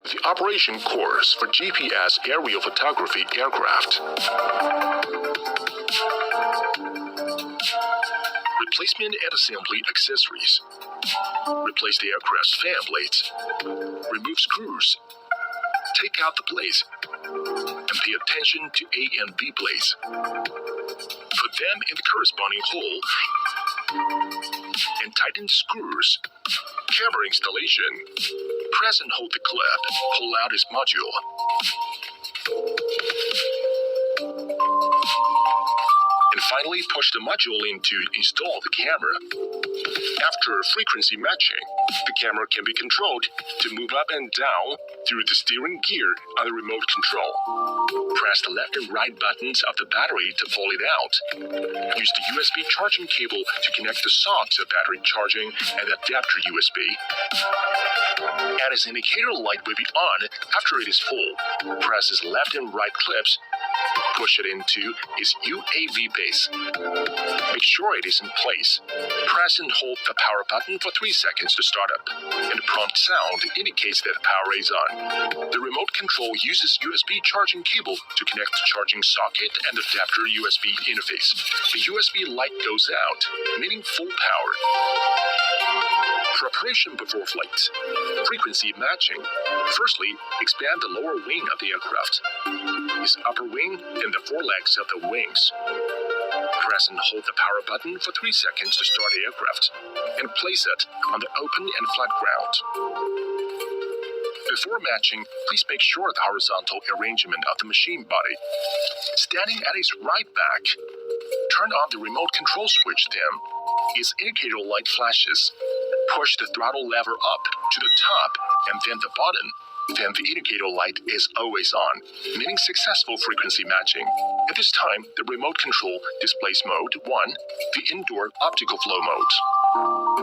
The operation course for GPS aerial photography aircraft. Replacement and assembly accessories. Replace the aircraft's fan blades. Remove screws. Take out the blades. And pay attention to A and B blades. Put them in the corresponding hole and tighten the screws. Camera installation. Press and hold the clip. Pull out its module. And finally, push the module in to install the camera. After frequency matching, the camera can be controlled to move up and down through the steering gear on the remote control. Press the left and right buttons of the battery to pull it out. Use the USB charging cable to connect the sockets of battery charging and adapter USB. And its indicator light will be on after it is full. Press its left and right clips. Push it into its UAV base. Make sure it is in place. Press and hold the power button for 3 seconds to start up, and the prompt sound indicates that the power is on. The remote control uses USB charging cable to connect the charging socket and adapter USB interface. The USB light goes out, meaning full power. Preparation before flight. Frequency matching. Firstly, expand the lower wing of the aircraft. Its upper wing and the forelegs of the wings. Press and hold the power button for 3 seconds to start the aircraft, and place it on the open and flat ground. Before matching, please make sure the horizontal arrangement of the machine body. Standing at its right back, turn on the remote control switch then. Its indicator light flashes. Push the throttle lever up to the top and then the bottom. Then the indicator light is always on, meaning successful frequency matching. At this time, the remote control displays mode 1, the indoor optical flow mode.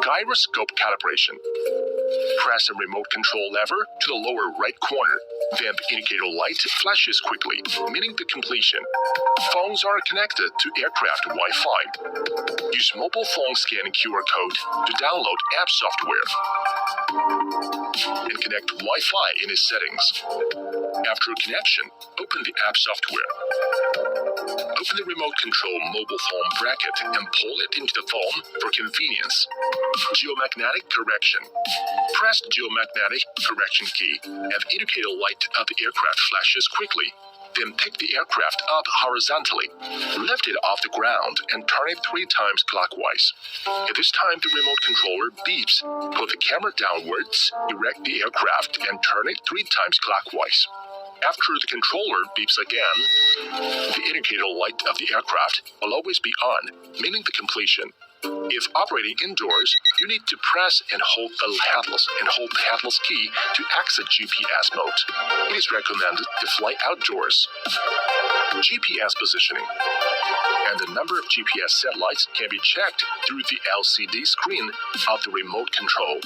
Gyroscope calibration. Press the remote control lever to the lower right corner. Then the indicator light flashes quickly, meaning the completion. Phones are connected to aircraft Wi-Fi. Use mobile phone scan QR code to download app software and connect Wi-Fi in its settings. After connection, open the app software. Open the remote control mobile phone bracket and pull it into the phone for convenience. Geomagnetic correction. Press the geomagnetic correction key and the indicator light of the aircraft flashes quickly. Then pick the aircraft up horizontally, lift it off the ground, and turn it 3 times clockwise. At this time, the remote controller beeps. Put the camera downwards, erect the aircraft, and turn it 3 times clockwise. After the controller beeps again, the indicator light of the aircraft will always be on, meaning the completion. If operating indoors, you need to press and hold the headless key to exit GPS mode. It is recommended to fly outdoors. GPS positioning. And the number of GPS satellites can be checked through the LCD screen of the remote control.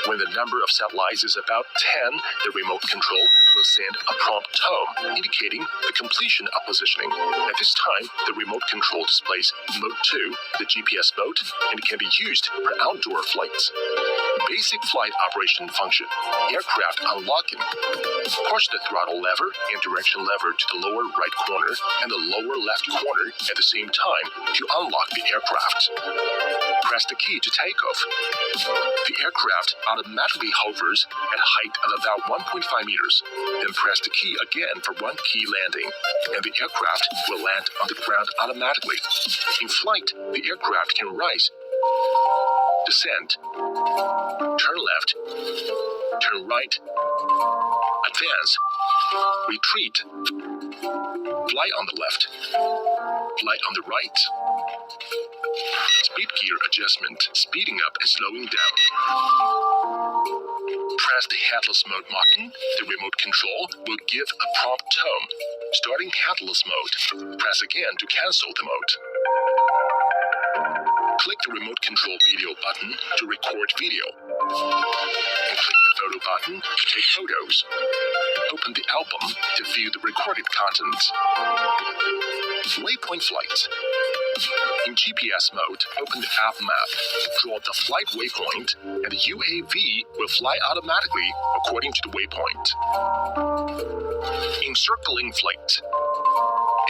When the number of satellites is about 10, the remote control will send a prompt tone indicating the completion of positioning. At this time, the remote control displays Mode 2, the GPS mode, and it can be used for outdoor flights. Basic flight operation function. Aircraft unlocking. Push the throttle lever and direction lever to the lower right corner and the lower left corner at the same time to unlock the aircraft. Press the key to take off. The aircraft automatically hovers at a height of about 1.5 meters. Then press the key again for 1 key landing, and the aircraft will land on the ground automatically. In flight, the aircraft can rise, descend, turn left, turn right, advance, retreat, fly on the left, fly on the right. Speed gear adjustment, speeding up and slowing down. Press the headless mode button. The remote control will give a prompt tone. Starting headless mode. Press again to cancel the mode. Click the remote control video button to record video. And click the photo button to take photos. Open the album to view the recorded content. Waypoint flight. In GPS mode, open the app map, draw the flight waypoint, and the UAV will fly automatically according to the waypoint. Encircling flight.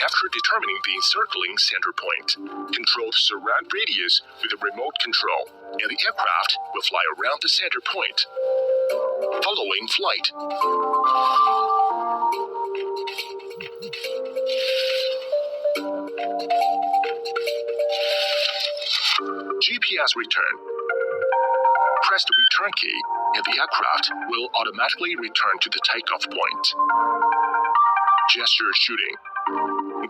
After determining the encircling center point, control the surround radius with a remote control, and the aircraft will fly around the center point. Following flight. GPS return. Press the return key, and the aircraft will automatically return to the takeoff point. Gesture shooting.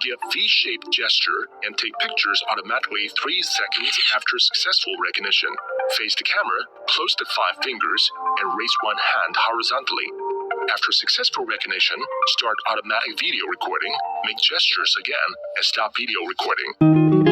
Give V-shaped gesture and take pictures automatically 3 seconds after successful recognition. Face the camera, close the 5 fingers, and raise one hand horizontally. After successful recognition, start automatic video recording, make gestures again, and stop video recording.